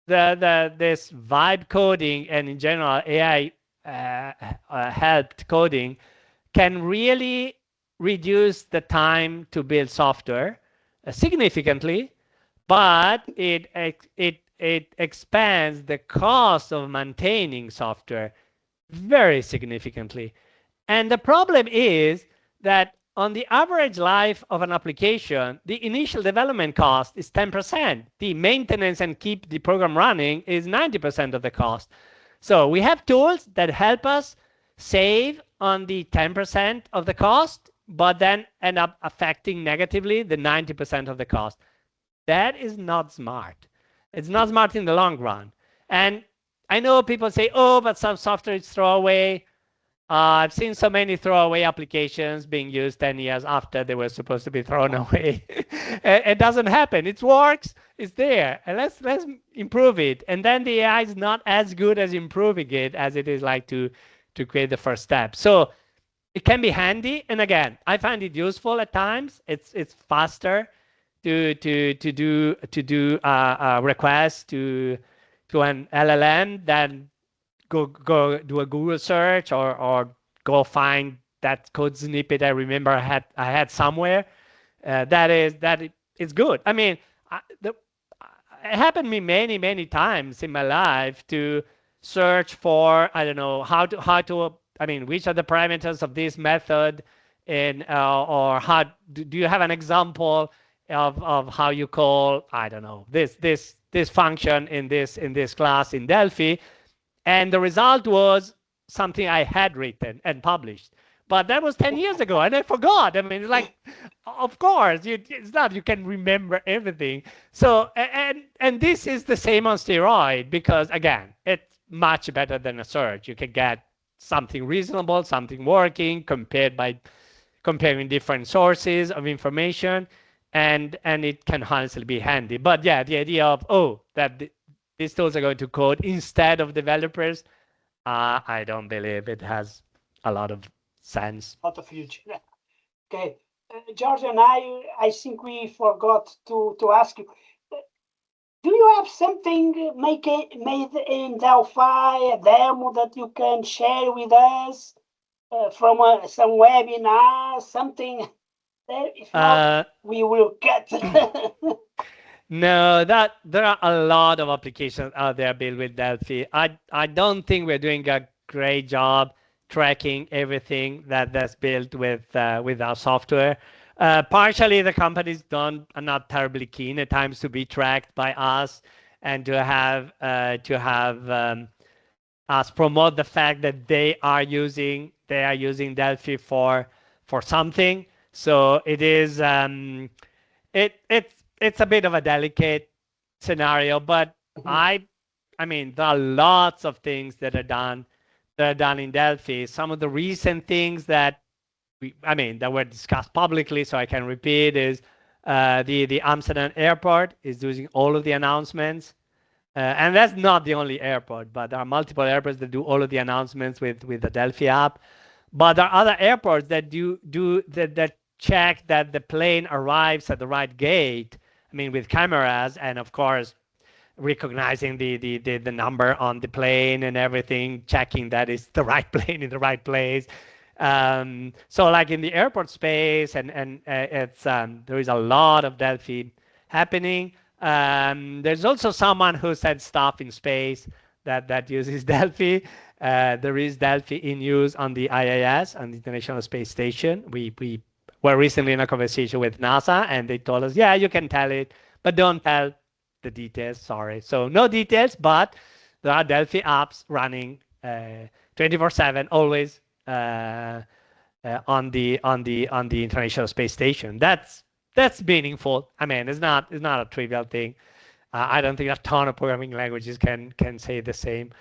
this vibe coding and in general AI helped coding can really reduce the time to build software significantly, but it expands the cost of maintaining software very significantly. And the problem is that on the average life of an application, the initial development cost is 10%. The maintenance and keep the program running is 90% of the cost. So we have tools that help us save on the 10% of the cost, but then end up affecting negatively the 90% of the cost. That is not smart. It's not smart in the long run. And I know people say, oh, but some software is throwaway. I've seen so many throwaway applications being used 10 years after they were supposed to be thrown away. It doesn't happen. It works. It's there. And let's improve it. And then the AI is not as good as improving it as it is like to create the first step. So it can be handy. And again, I find it useful at times. It's faster to do a request to an LLM than go do a Google search or go find that code snippet I remember I had somewhere. That is good. I mean, it happened to me many times in my life to search for, I don't know, how to I mean, which are the parameters of this method, and or how do you have an example of how you call, I don't know, this function in this class in Delphi. And the result was something I had written and published. But that was 10 years ago, and I forgot. I mean, like, of course, it's not you can remember everything. So, and this is the same on steroid, because, again, it's much better than a search. You can get something reasonable, something working, comparing different sources of information, and it can honestly be handy. But yeah, the idea of, oh, that these tools are going to code instead of developers, I don't believe it has a lot of sense. A lot of future. Okay, George and I think we forgot to ask you. do you have something made in Delphi, a demo that you can share with us from some webinar, something there? If not, we will cut. No, there are a lot of applications out there built with Delphi. I don't think we're doing a great job tracking everything that's built with our software. Partially, the companies are not terribly keen at times to be tracked by us and to have us promote the fact that they are using Delphi for something. So it is it's a bit of a delicate scenario, but I mean there are lots of things that are done in Delphi. Some of the recent things that that were discussed publicly, so I can repeat, is the Amsterdam airport is using all of the announcements. And that's not the only airport, but there are multiple airports that do all of the announcements with the Delphi app. But there are other airports that that check that the plane arrives at the right gate. I mean, with cameras and of course recognizing the number on the plane and everything, checking that it's the right plane in the right place. So like in the airport space, and it's there is a lot of Delphi happening. There's also someone who sent stuff in space that uses Delphi. There is Delphi in use on the IIS, on the International Space Station. We were recently in a conversation with NASA, and they told us, yeah, you can tell it, but don't tell the details. Sorry. So no details, but there are Delphi apps running 24/7, always on the International Space Station. That's meaningful. I mean, it's not a trivial thing. I don't think a ton of programming languages can say the same.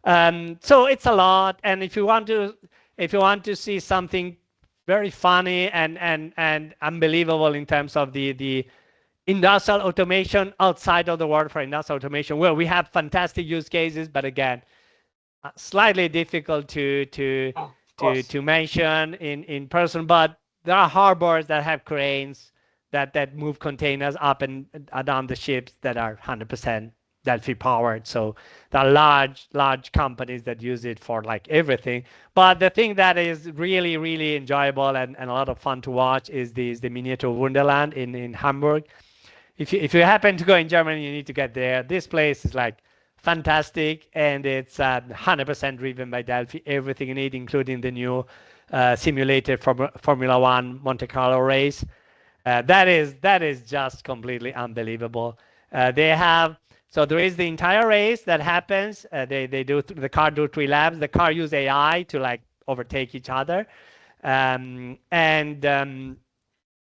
So it's a lot. And if you want to see something very funny and unbelievable in terms of the industrial automation outside of the world for industrial automation, well, we have fantastic use cases, but again, slightly difficult to mention in person. But there are harbors that have cranes that move containers up and down the ships that are 100% Delphi powered. So there are large companies that use it for like everything. But the thing that is really enjoyable and a lot of fun to watch is the miniature Wonderland in Hamburg. If you happen to go in Germany, you need to get there. This place is like fantastic, and it's 100% driven by Delphi. Everything in it, including the new simulated Formula One Monte Carlo race. That is just completely unbelievable. So there is the entire race that happens. The car do 3 laps. The car use AI to like overtake each other, and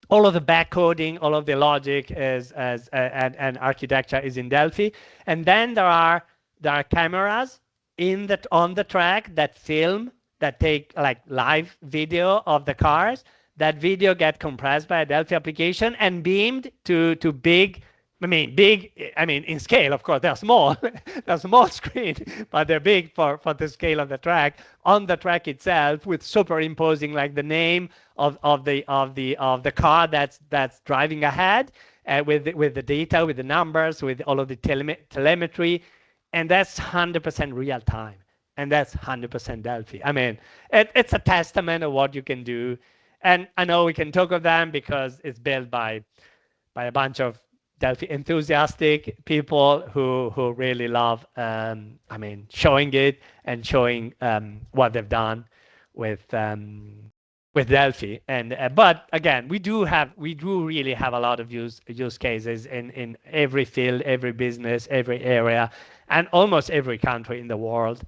all of the backcoding, all of the logic and architecture is in Delphi. And then there are cameras on the track that take like live video of the cars. That video get compressed by a Delphi application and beamed to big. In scale, of course, they're small. They're a small screen, but they're big for the scale of the track. On the track itself, with superimposing like the name of the car that's driving ahead, with the data, with the numbers, with all of the telemetry, and that's 100% real time, and that's 100% Delphi. I mean, it's a testament of what you can do, and I know we can talk of them because it's built by a bunch of Delphi enthusiastic people who really love showing it and showing what they've done with Delphi. And but again, we do really have a lot of use cases in every field, every business, every area, and almost every country in the world.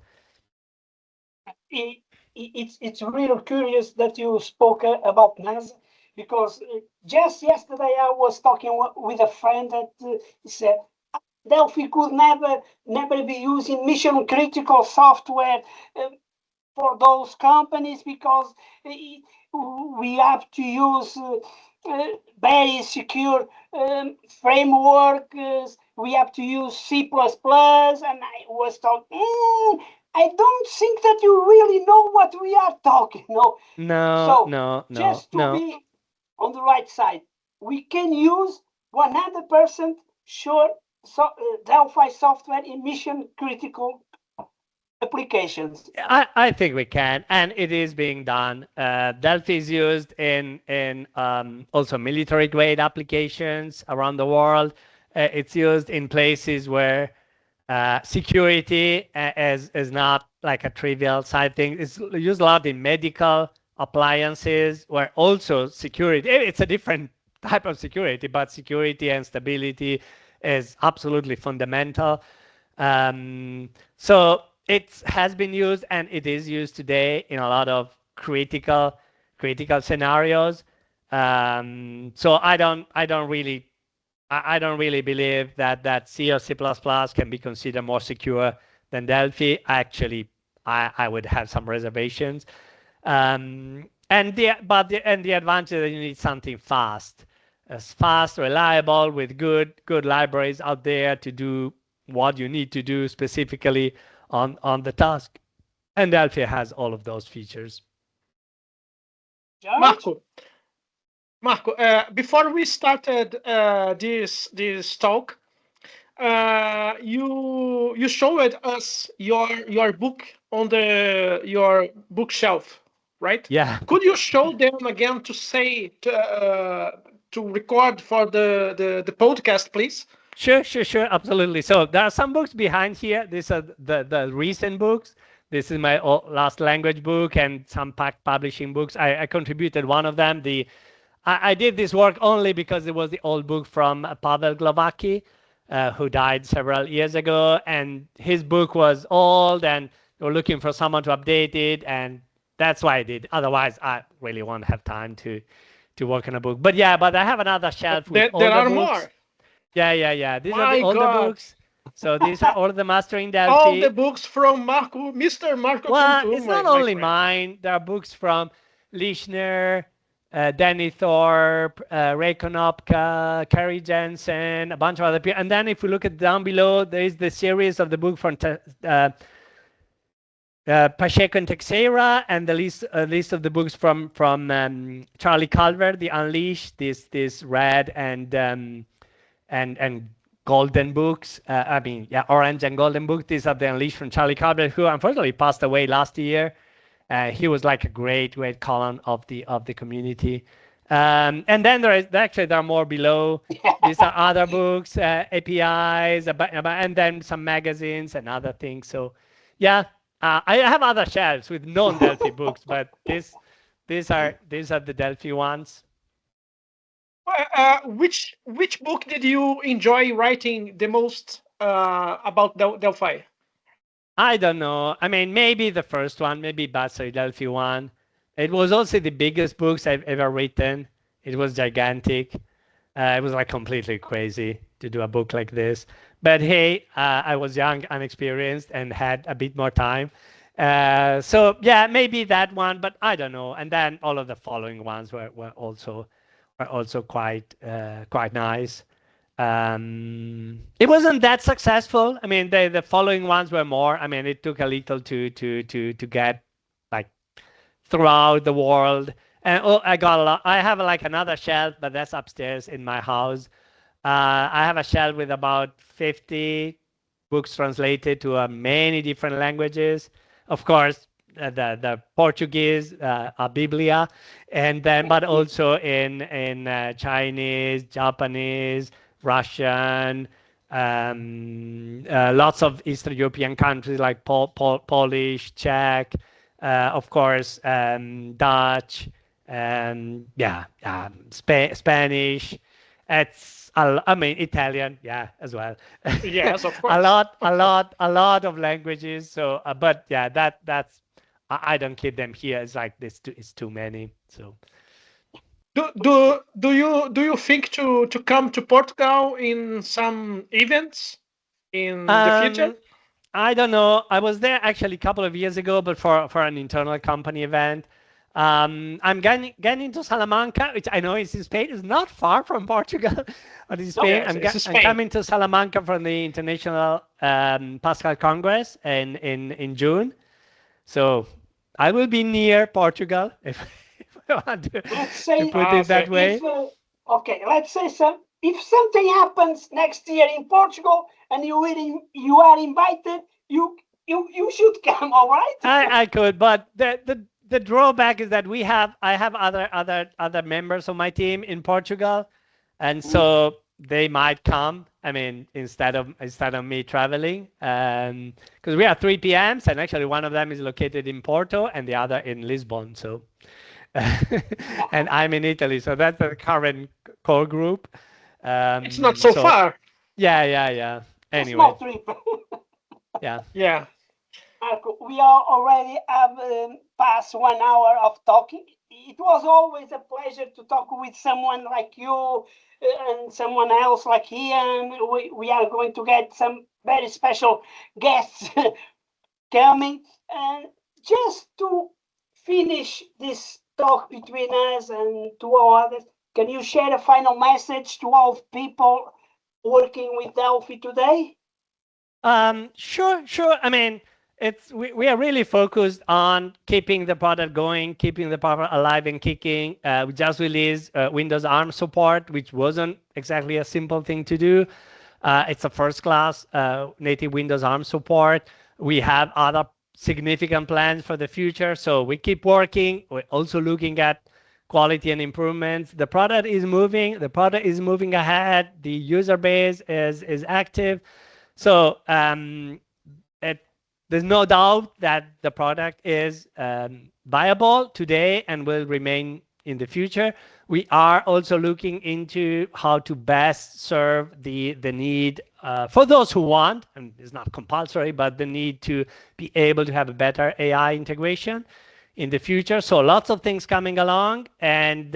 It's really curious that you spoke about NASA, because just yesterday I was talking with a friend that said Delphi could never be using mission critical software for those companies, because we have to use very secure framework. We have to use C++, and I was talking. I don't think that you really know what we are talking. No. Just to be on the right side, we can use 100% sure Delphi software in mission critical applications? I think we can, and it is being done. Delphi is used in also military grade applications around the world. It's used in places where security is not like a trivial side thing. It's used a lot in medical appliances, where also security. It's a different type of security, but security and stability is absolutely fundamental. So it has been used, and it is used today in a lot of critical scenarios. So I don't really believe that C or C++ can be considered more secure than Delphi. Actually, I would have some reservations. And the advantage is that you need something fast, reliable, with good libraries out there to do what you need to do specifically on the task. And Delphi has all of those features. Marco, before we started this talk, you showed us your book on your bookshelf, right? Yeah. Could you show them again to record for the podcast, please? Sure, absolutely. So there are some books behind here. These are the recent books. This is my last language book and some publishing books. I contributed one of them. I did this work only because it was the old book from Pavel Glowacki, who died several years ago, and his book was old, and they were looking for someone to update it, and that's why I did. Otherwise, I really won't have time to work on a book. But yeah, I have another shelf with all the books. There are more. Yeah. These are the older books. So these are all the mastering Delphi. All the books from Mr. Marco Cantu. It's not only mine. There are books from Lischner, Danny Thorpe, Ray Konopka, Kerry Jensen, a bunch of other people. And then if we look at down below, there is the series of the book from Pacheco and Teixeira, and the list of the books from Charlie Calvert, the Unleashed, this red and golden books. Orange and golden books. These are the Unleashed from Charlie Calvert, who unfortunately passed away last year. He was like a great column of the community. And then there are more below. These are other books, APIs, and then some magazines and other things. So yeah, I have other shelves with non-Delphi books, but these are the Delphi ones. Which book did you enjoy writing the most about Delphi? I don't know. I mean, maybe the first one, maybe Basel Delphi one. It was also the biggest books I've ever written. It was gigantic. It was like completely crazy to do a book like this. But hey, I was young, unexperienced, and had a bit more time. So yeah, maybe that one, but I don't know. And then all of the following ones were also quite nice. It wasn't that successful. I mean, the following ones were more. I mean, it took a little to get like throughout the world. And I got a lot. I have like another shelf, but that's upstairs in my house. I have a shelf with about 50 books translated to many different languages. Of course, the Portuguese, a Biblia, and then but also in Chinese, Japanese, Russian, lots of Eastern European countries like Polish, Czech, of course, Dutch, Spanish. Italian, as well. Yes, of course. a lot of languages. So, but yeah, that's I don't keep them here. It's like this. It's too many. So. Do you think to come to Portugal in some events in the future? I don't know. I was there actually a couple of years ago, but for an internal company event. I'm getting to Salamanca, which I know is in Spain. It's not far from Portugal, but in Spain. I'm coming to Salamanca for the International Pascal Congress in June. So I will be near Portugal if I want to put it that way. Okay, let's say if something happens next year in Portugal and you are invited, you should come. All right? I could, but the drawback is that I have other members of my team in Portugal, and so they might come. I mean, instead of me traveling, because we are 3 PMs, and actually one of them is located in Porto and the other in Lisbon. So, and I'm in Italy, so that's the current core group. It's not so far. Yeah. Anyway. A small trip. Yeah. Marco, we are already have past 1 hour of talking. It was always a pleasure to talk with someone like you and someone else like Ian. We are going to get some very special guests coming. And just to finish this talk between us and to all others, can you share a final message to all people working with Delphi today? Sure. I mean, we are really focused on keeping the product going, keeping the product alive and kicking. We just released Windows ARM support, which wasn't exactly a simple thing to do. It's a first-class native Windows ARM support. We have other significant plans for the future, so we keep working. We're also looking at quality and improvements. The product is moving. The product is moving ahead. The user base is active. So there's no doubt that the product is viable today and will remain in the future. We are also looking into how to best serve the need for those who want, and it's not compulsory, but the need to be able to have a better AI integration in the future. So lots of things coming along, and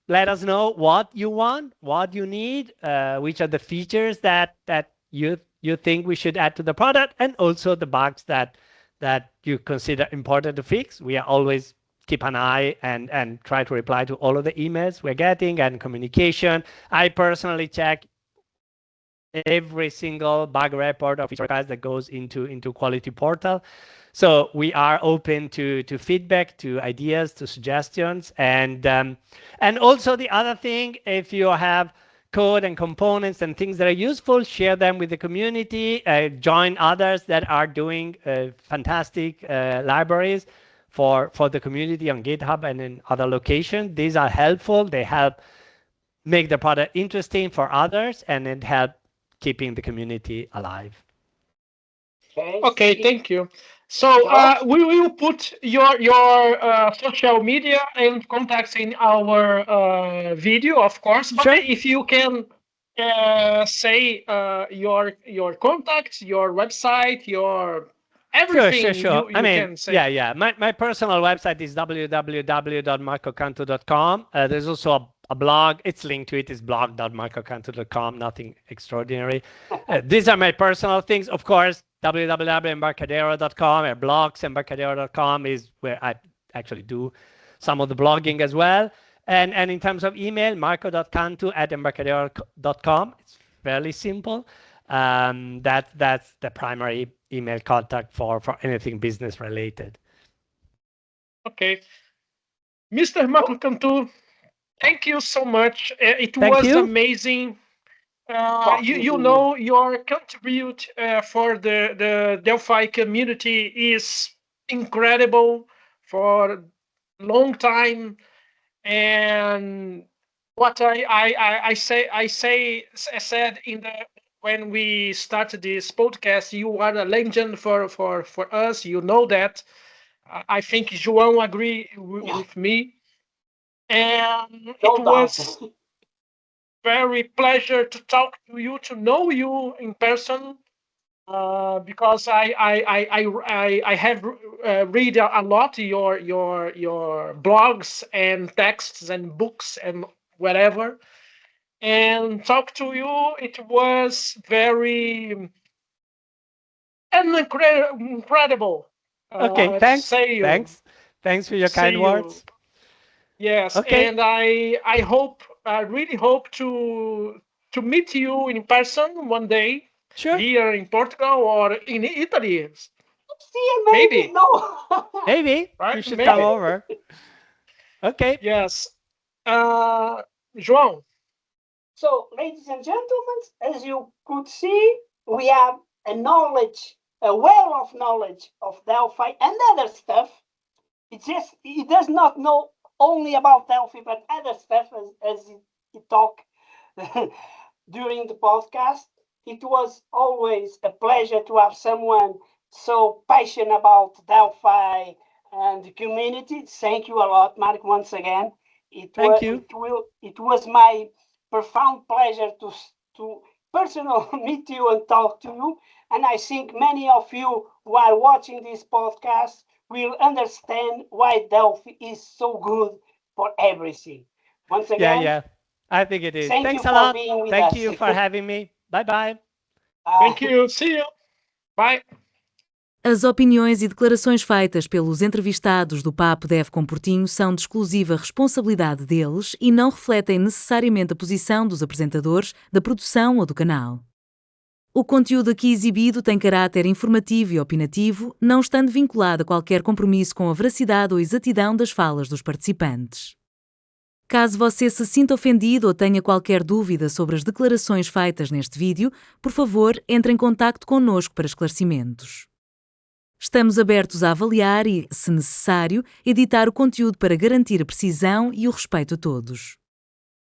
let us know what you want, what you need, which are the features that you think we should add to the product, and also the bugs that you consider important to fix. We are always keep an eye and try to reply to all of the emails we're getting and communication. I personally check every single bug report of each request that goes into quality portal. So we are open to feedback, to ideas, to suggestions, and also the other thing, if you have code and components and things that are useful, share them with the community, join others that are doing fantastic libraries for the community on GitHub and in other locations. These are helpful. They help make the product interesting for others, and it help keeping the community alive. Okay, thank you. So we will put your social media and contacts in our video, of course. But Sure. if you can say your contacts, your website, your everything, Sure. You can say. Yeah. My personal website is www.marcocantu.com. There's also a blog. It's linked to it. It's blog.marcocantu.com. Nothing extraordinary. These are my personal things. Of course, www.embarcadero.com or blogs. Embarcadero.com is where I actually do some of the blogging as well. And in terms of email, marco.cantu@embarcadero.com. It's fairly simple. That's the primary email contact for anything business related. Okay. Mr. Marco Cantu, thank you so much. It Thank was you. amazing. You know, your contribute for the Delphi community is incredible for a long time. And what I said when we started this podcast, you are a legend for us. You know that. I think João agree with me. And it was very pleasure to talk to you, to know you in person, because I have read a lot your blogs and texts and books and whatever, and talk to you. It was very incredible. Okay, thanks. Thanks for your kind words. Yes, okay. And I really hope to meet you in person one day. Sure. Here in Portugal or in Italy. Maybe. No. Maybe. Right? You should come over. Okay. Yes. João, So, ladies and gentlemen, as you could see, we have a well of knowledge of Delphi and other stuff. He does not know only about Delphi, but other stuff as he talked during the podcast. It was always a pleasure to have someone so passionate about Delphi and the community. Thank you a lot, Mark, once again. It was my profound pleasure to personally meet you and talk to you. And I think many of you who are watching this podcast will understand why Delphi is so good for everything. Once again, yeah, I think it is. Thanks Thanks a lot. Thank you for having me. Bye. Thank you. See you. Bye. As opiniões e declarações feitas pelos entrevistados do Papo Dev com Portinho são de exclusiva responsabilidade deles e não refletem necessariamente a posição dos apresentadores, da produção ou do canal. O conteúdo aqui exibido tem caráter informativo e opinativo, não estando vinculado a qualquer compromisso com a veracidade ou exatidão das falas dos participantes. Caso você se sinta ofendido ou tenha qualquer dúvida sobre as declarações feitas neste vídeo, por favor, entre em contacto connosco para esclarecimentos. Estamos abertos a avaliar e, se necessário, editar o conteúdo para garantir a precisão e o respeito a todos.